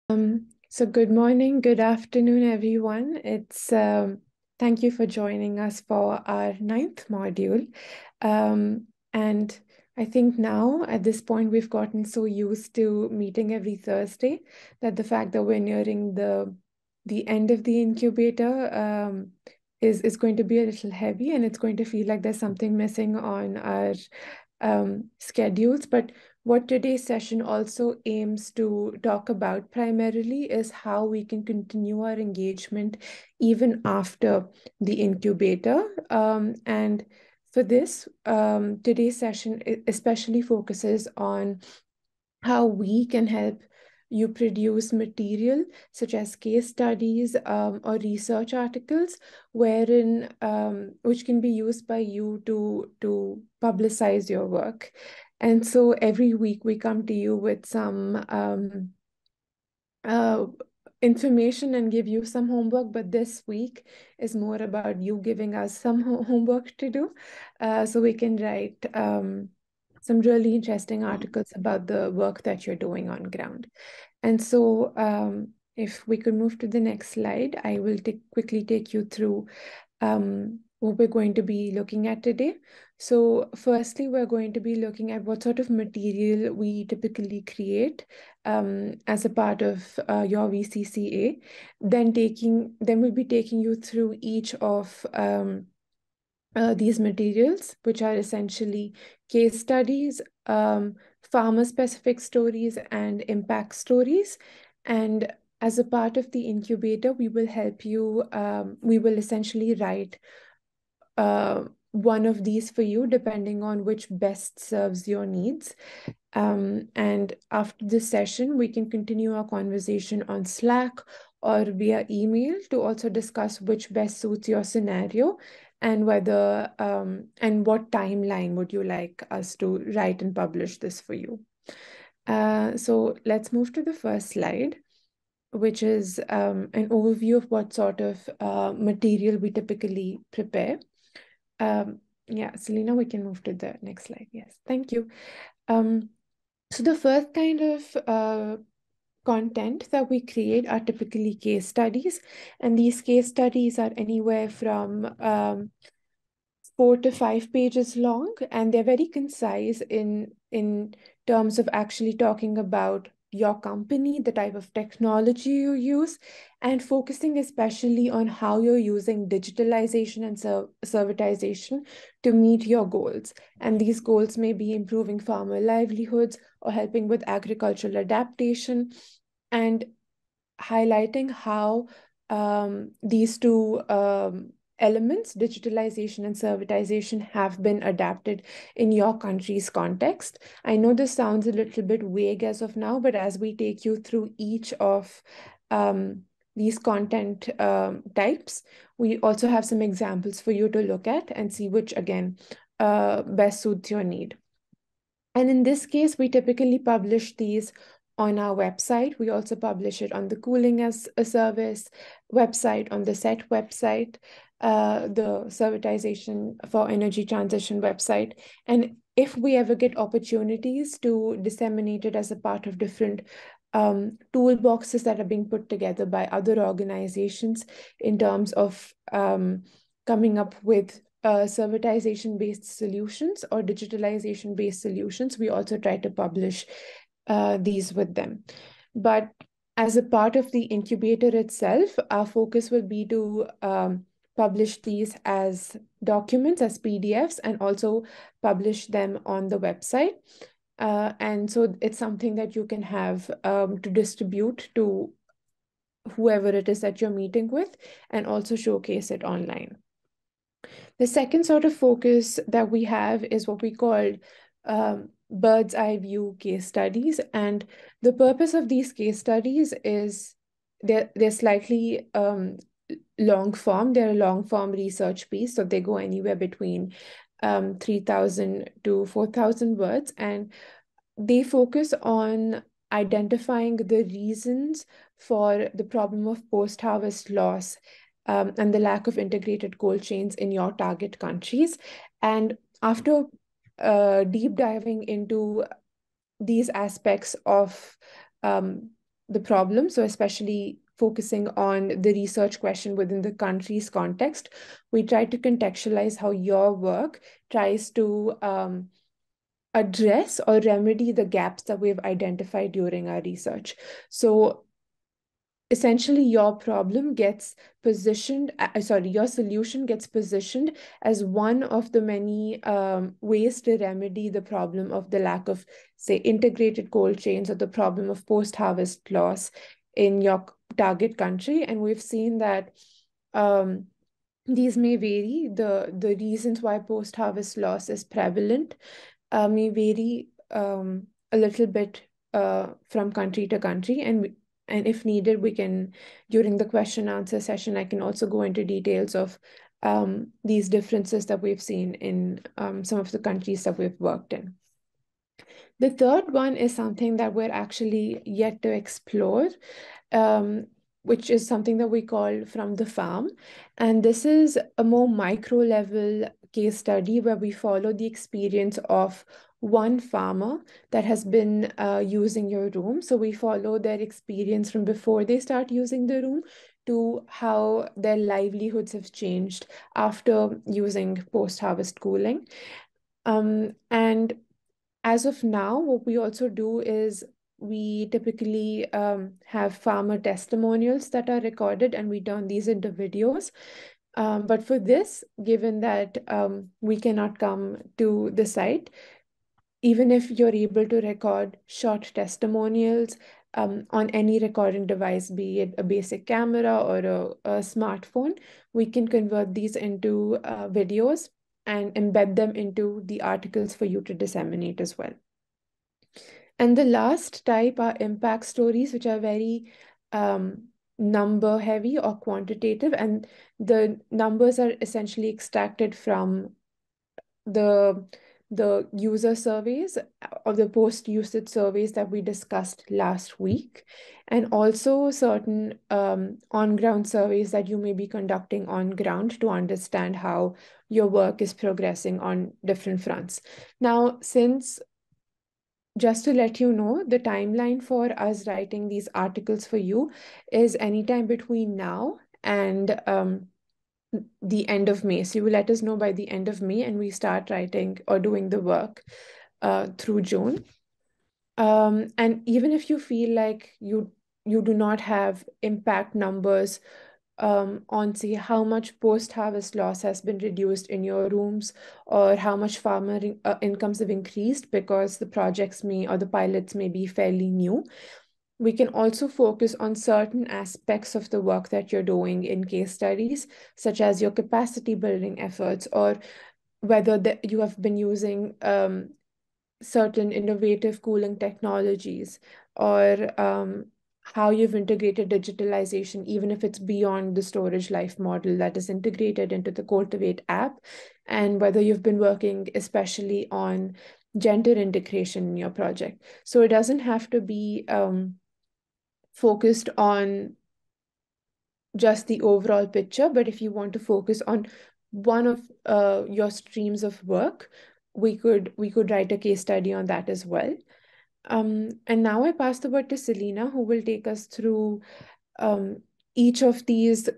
So good morning, good afternoon, everyone. Thank you for joining us for our ninth module. And I think now at this point we've gotten so used to meeting every Thursday that the fact that we're nearing the end of the incubator is going to be a little heavy, and it's going to feel like there's something missing on our schedules. But what today's session also aims to talk about primarily is how we can continue our engagement even after the incubator. And for this, today's session especially focuses on how we can help you produce material such as case studies or research articles which can be used by you to publicize your work. And so every week we come to you with some uh, information and give you some homework, but this week is more about you giving us some homework to do so we can write some really interesting articles about the work that you're doing on ground. And so if we could move to the next slide, I will quickly take you through what we're going to be looking at today. So firstly, we're going to be looking at what sort of material we typically create as a part of your VCCA. Then we'll be taking you through each of these materials, which are essentially case studies, farmer-specific stories, and impact stories. And as a part of the incubator, we will help you, we will essentially write one of these for you, depending on which best serves your needs. And after this session, we can continue our conversation on Slack or via email to also discuss which best suits your scenario and whether and what timeline would you like us to write and publish this for you. So let's move to the first slide, which is an overview of what sort of material we typically prepare. Yeah, Selena, we can move to the next slide. Yes, thank you. So the first kind of content that we create are typically case studies, and these case studies are anywhere from 4 to 5 pages long, and they're very concise in terms of actually talking about your company, the type of technology you use, and focusing especially on how you're using digitalization and servitization to meet your goals. And these goals may be improving farmer livelihoods or helping with agricultural adaptation, and highlighting how these two elements, digitalization and servitization, have been adapted in your country's context. I know this sounds a little bit vague as of now, but as we take you through each of these content types, we also have some examples for you to look at and see which, again, best suits your need. And in this case, we typically publish these on our website. We also publish it on the Cooling as a Service website, on the SET website, the Servitization for Energy Transition website. And if we ever get opportunities to disseminate it as a part of different toolboxes that are being put together by other organizations in terms of coming up with servitization-based solutions or digitalization-based solutions, we also try to publish these with them. But as a part of the incubator itself, our focus will be to publish these as documents, as PDFs, and also publish them on the website. And so it's something that you can have to distribute to whoever it is that you're meeting with, and also showcase it online. The second sort of focus that we have is what we call bird's eye view case studies. And the purpose of these case studies is they're slightly long form. They're a long form research piece, so they go anywhere between 3,000 to 4,000 words, and they focus on identifying the reasons for the problem of post-harvest loss and the lack of integrated cold chains in your target countries. And after deep diving into these aspects of the problem, so especially focusing on the research question within the country's context, we try to contextualize how your work tries to address or remedy the gaps that we've identified during our research. So essentially your problem gets positioned, your solution gets positioned as one of the many ways to remedy the problem of the lack of, say, integrated cold chains, or the problem of post-harvest loss in your target country. And we've seen that these may vary. The reasons why post-harvest loss is prevalent may vary a little bit from country to country, and if needed, we can, during the question answer session, I can also go into details of these differences that we've seen in some of the countries that we've worked in. The third one is something that we're actually yet to explore, which is something that we call from the farm. And this is a more micro level case study where we follow the experience of one farmer that has been using your room. So we follow their experience from before they start using the room to how their livelihoods have changed after using post-harvest cooling. And as of now, what we also do is we typically have farmer testimonials that are recorded, and we turn these into videos. But for this, given that we cannot come to the site, even if you're able to record short testimonials on any recording device, be it a basic camera or a smartphone, we can convert these into videos and embed them into the articles for you to disseminate as well. And the last type are impact stories, which are very number heavy or quantitative, and the numbers are essentially extracted from the user surveys or the post-usage surveys that we discussed last week, and also certain on-ground surveys that you may be conducting on ground to understand how your work is progressing on different fronts. Now, just to let you know, the timeline for us writing these articles for you is anytime between now and the end of May. So you will let us know by the end of May, and we start writing or doing the work through June. And even if you feel like you do not have impact numbers on, say, how much post-harvest loss has been reduced in your rooms, or how much farmer incomes have increased because the projects or the pilots may be fairly new, we can also focus on certain aspects of the work that you're doing in case studies, such as your capacity building efforts, or whether you have been using certain innovative cooling technologies, or how you've integrated digitalization, even if it's beyond the storage life model that is integrated into the Coldtivate app, and whether you've been working especially on gender integration in your project. So it doesn't have to be focused on just the overall picture, but if you want to focus on one of your streams of work, we could write a case study on that as well. And now I pass the word to Selena, who will take us through each of these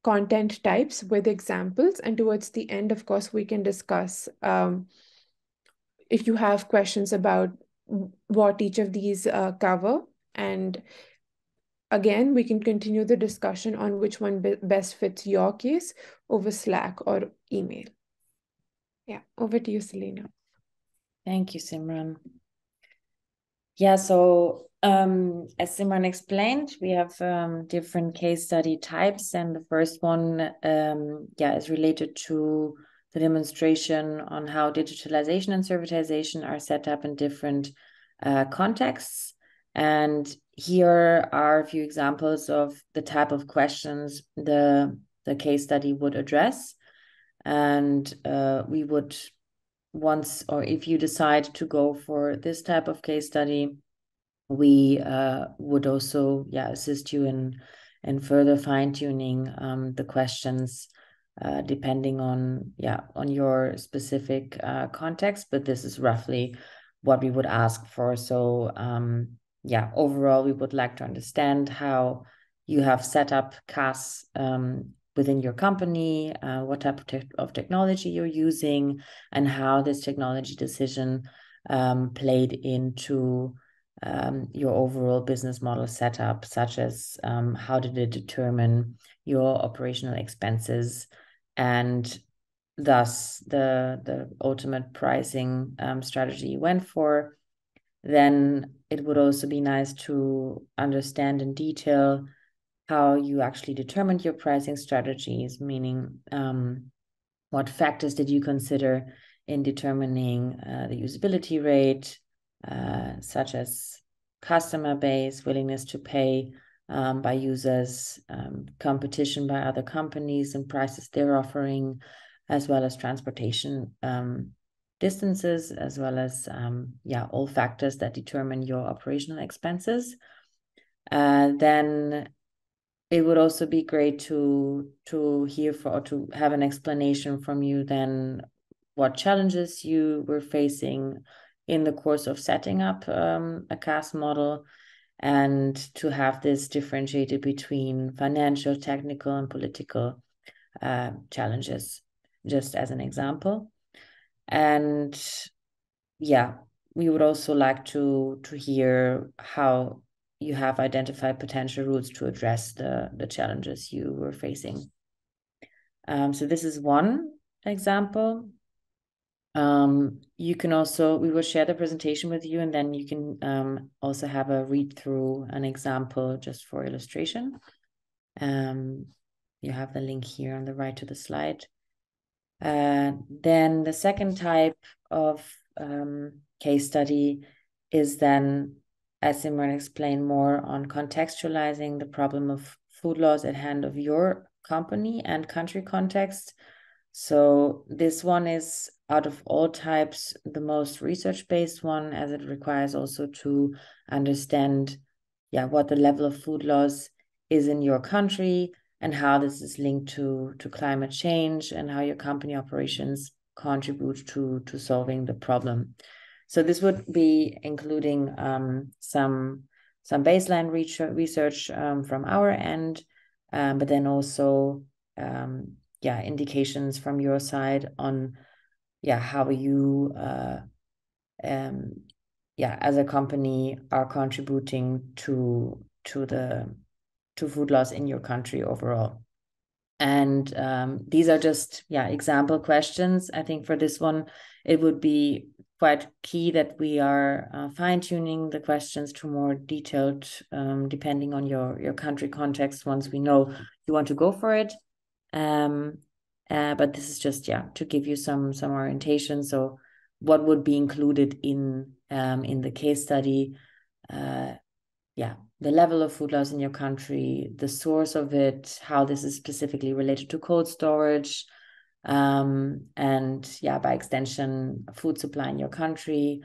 content types with examples. And towards the end, of course, we can discuss if you have questions about what each of these cover. And again, we can continue the discussion on which one best fits your case over Slack or email. Yeah, over to you, Selena. Thank you, Simran. Yeah, so as Simran explained, we have different case study types, and the first one is related to the demonstration on how digitalization and servitization are set up in different contexts. And here are a few examples of the type of questions the case study would address. And we would if you decide to go for this type of case study, we would also assist you in further fine-tuning the questions depending on your specific context, but this is roughly what we would ask for. So yeah, overall, we would like to understand how you have set up CAS within your company, what type of technology you're using, and how this technology decision played into your overall business model setup, such as how did it determine your operational expenses and thus the ultimate pricing strategy you went for. Then it would also be nice to understand in detail how you actually determined your pricing strategies, meaning what factors did you consider in determining the usability rate, such as customer base, willingness to pay by users, competition by other companies and prices they're offering, as well as transportation distances, as well as all factors that determine your operational expenses. Then it would also be great to hear or to have an explanation from you then what challenges you were facing in the course of setting up a CAS model, and to have this differentiated between financial, technical, and political challenges, just as an example. And yeah, we would also like to hear how you have identified potential routes to address the challenges you were facing. So this is one example. You can also, we will share the presentation with you, and then you can also have a read through an example just for illustration. You have the link here on the right to the slide. Then the second type of case study is then, as Simran explained, more on contextualizing the problem of food loss at hand of your company and country context. So this one is, out of all types, the most research-based one, as it requires also to understand what the level of food loss is in your country and how this is linked to climate change and how your company operations contribute to solving the problem. So this would be including some baseline research from our end, but then also indications from your side on how you as a company are contributing to food loss in your country overall. And these are just example questions. I think for this one, it would be quite key that we are fine-tuning the questions to more detailed, depending on your country context, once we know you want to go for it. But this is just to give you some orientation. So what would be included in the case study? The level of food loss in your country, the source of it, how this is specifically related to cold storage, and by extension, food supply in your country.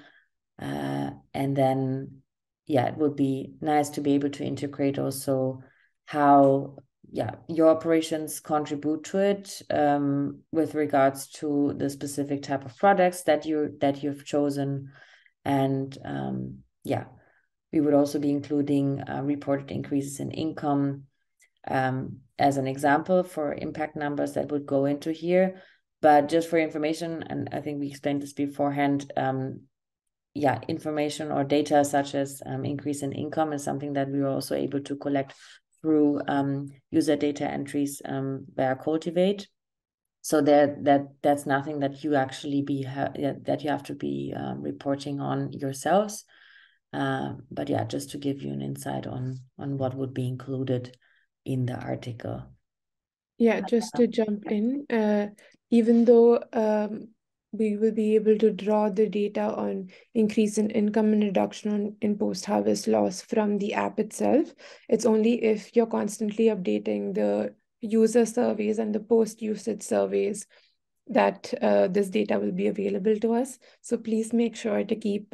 And then, it would be nice to be able to integrate also how your operations contribute to it, with regards to the specific type of products that you've chosen. And we would also be including reported increases in income as an example for impact numbers that would go into here. But just for information, and I think we explained this beforehand, information or data such as increase in income is something that we were also able to collect through user data entries via Coldtivate. So that's nothing that you actually that you have to be reporting on yourselves. But just to give you an insight on what would be included in the article. Yeah, just to jump in, even though we will be able to draw the data on increase in income and reduction in post-harvest loss from the app itself, it's only if you're constantly updating the user surveys and the post-usage surveys that this data will be available to us. So please make sure to keep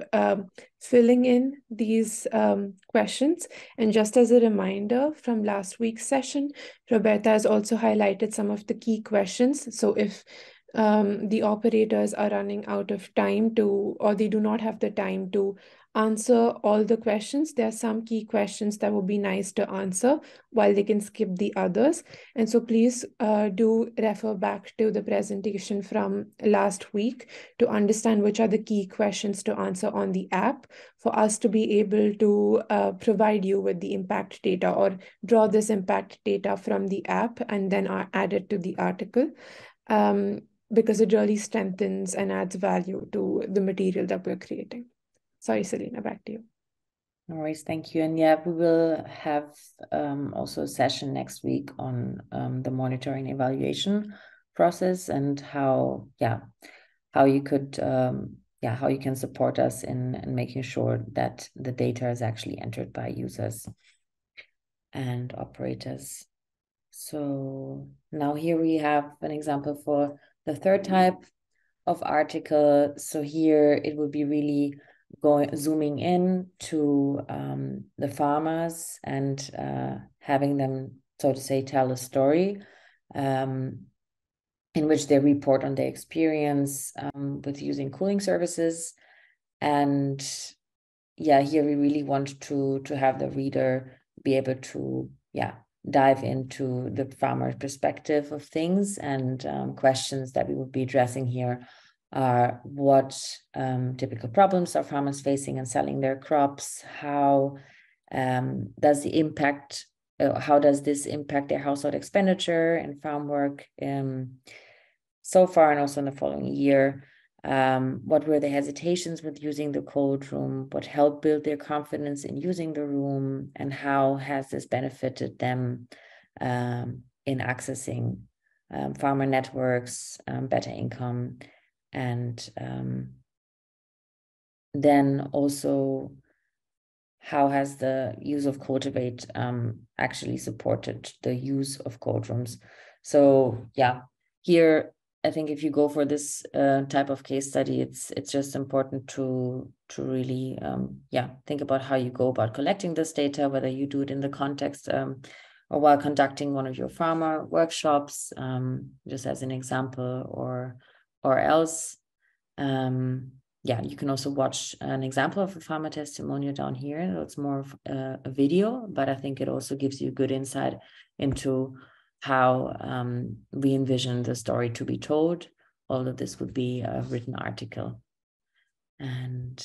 filling in these questions. And just as a reminder from last week's session, Roberta has also highlighted some of the key questions. So if the operators are running out of time to, or they do not have the time to answer all the questions. There are some key questions that would be nice to answer while they can skip the others. And so please do refer back to the presentation from last week to understand which are the key questions to answer on the app for us to be able to provide you with the impact data or draw this impact data from the app and then add it to the article. Because it really strengthens and adds value to the material that we're creating. Sorry, Selena, back to you. No worries, thank you. And yeah, we will have also a session next week on the monitoring evaluation process and how you could how you can support us in making sure that the data is actually entered by users and operators. So now here we have an example for the third type of article. So here it would be really zooming in to the farmers and having them, so to say, tell a story in which they report on their experience with using cooling services. And yeah, here we really want to have the reader be able to dive into the farmer perspective of things. And questions that we would be addressing here are what typical problems are farmers facing in selling their crops? How does this impact their household expenditure and farm work so far and also in the following year? What were the hesitations with using the cold room? What helped build their confidence in using the room? And how has this benefited them in accessing farmer networks, better income? And then also, how has the use of Coldtivate actually supported the use of cold rooms? So yeah, here, I think if you go for this type of case study, it's just important to really think about how you go about collecting this data, whether you do it in the context or while conducting one of your farmer workshops, just as an example, or else. You can also watch an example of a farmer testimonial down here. It's more of a video, but I think it also gives you good insight into how we envision the story to be told, although this would be a written article. And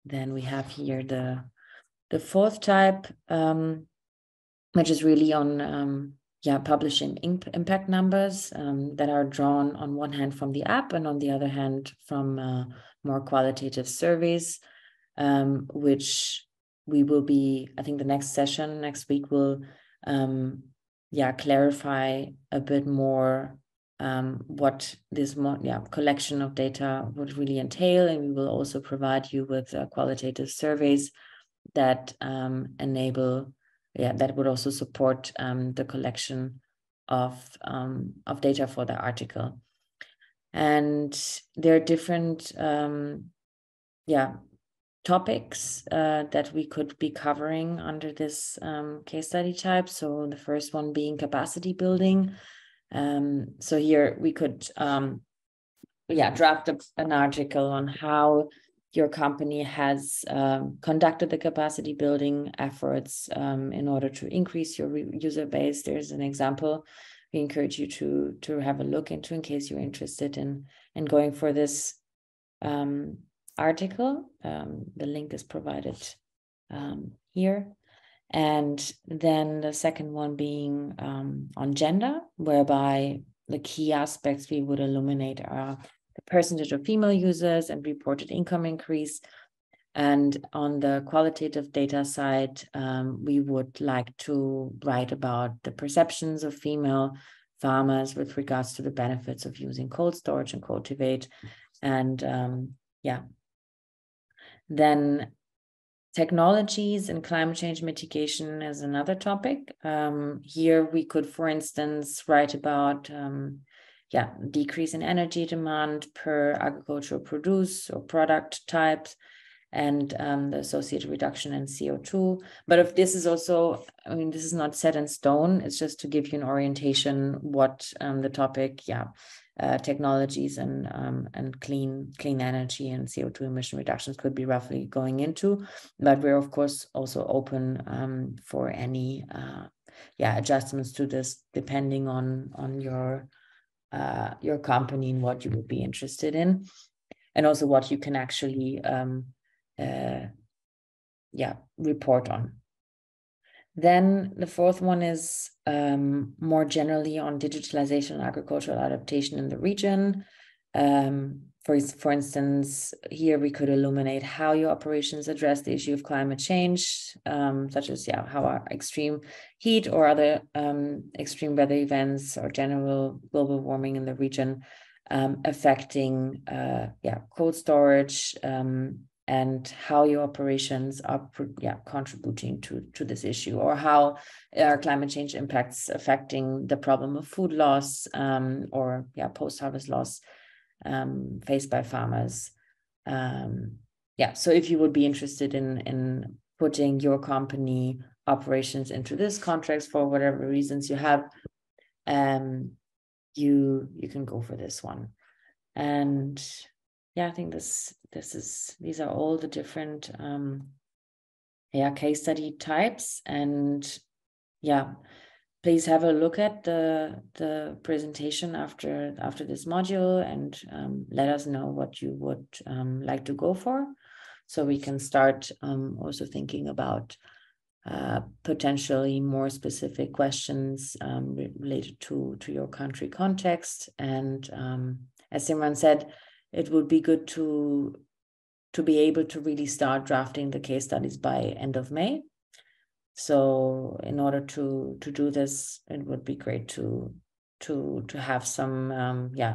then we have here the fourth type, which is really on publishing impact numbers that are drawn on one hand from the app and on the other hand from more qualitative surveys, which we will be, I think the next session next week will clarify a bit more what this collection of data would really entail. And we will also provide you with qualitative surveys that enable, that would also support the collection of data for the article. And there are different topics that we could be covering under this case study type. So the first one being capacity building. So here we could draft an article on how your company has conducted the capacity building efforts in order to increase your user base. There's an example we encourage you to have a look into in case you're interested in going for this article. The link is provided here. And then the second one being on gender, whereby the key aspects we would illuminate are the percentage of female users and reported income increase. And on the qualitative data side, we would like to write about the perceptions of female farmers with regards to the benefits of using cold storage and Coldtivate. And then technologies and climate change mitigation is another topic. Here we could, for instance, write about decrease in energy demand per agricultural produce or product types, and the associated reduction in CO2. But if this is also, I mean, this is not set in stone. It's just to give you an orientation what the topic, technologies and clean energy and CO2 emission reductions could be roughly going into. But we're of course also open for any adjustments to this depending on your company and what you would be interested in, and also what you can actually report on. Then the fourth one is more generally on digitalization and agricultural adaptation in the region. For instance, here we could illuminate how your operations address the issue of climate change, such as how our extreme heat or other extreme weather events or general global warming in the region affecting cold storage, and how your operations are contributing to this issue, or how are climate change impacts affecting the problem of food loss or post-harvest loss faced by farmers. So if you would be interested in putting your company operations into this context for whatever reasons you have, you can go for this one. And I think these are all the different case study types. And please have a look at the presentation after this module, and let us know what you would like to go for, so we can start also thinking about potentially more specific questions related to your country context. And as Simran said, it would be good to be able to really start drafting the case studies by end of May. So in order to do this, it would be great to have some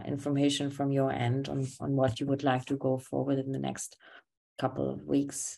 information from your end on what you would like to go for within the next couple of weeks.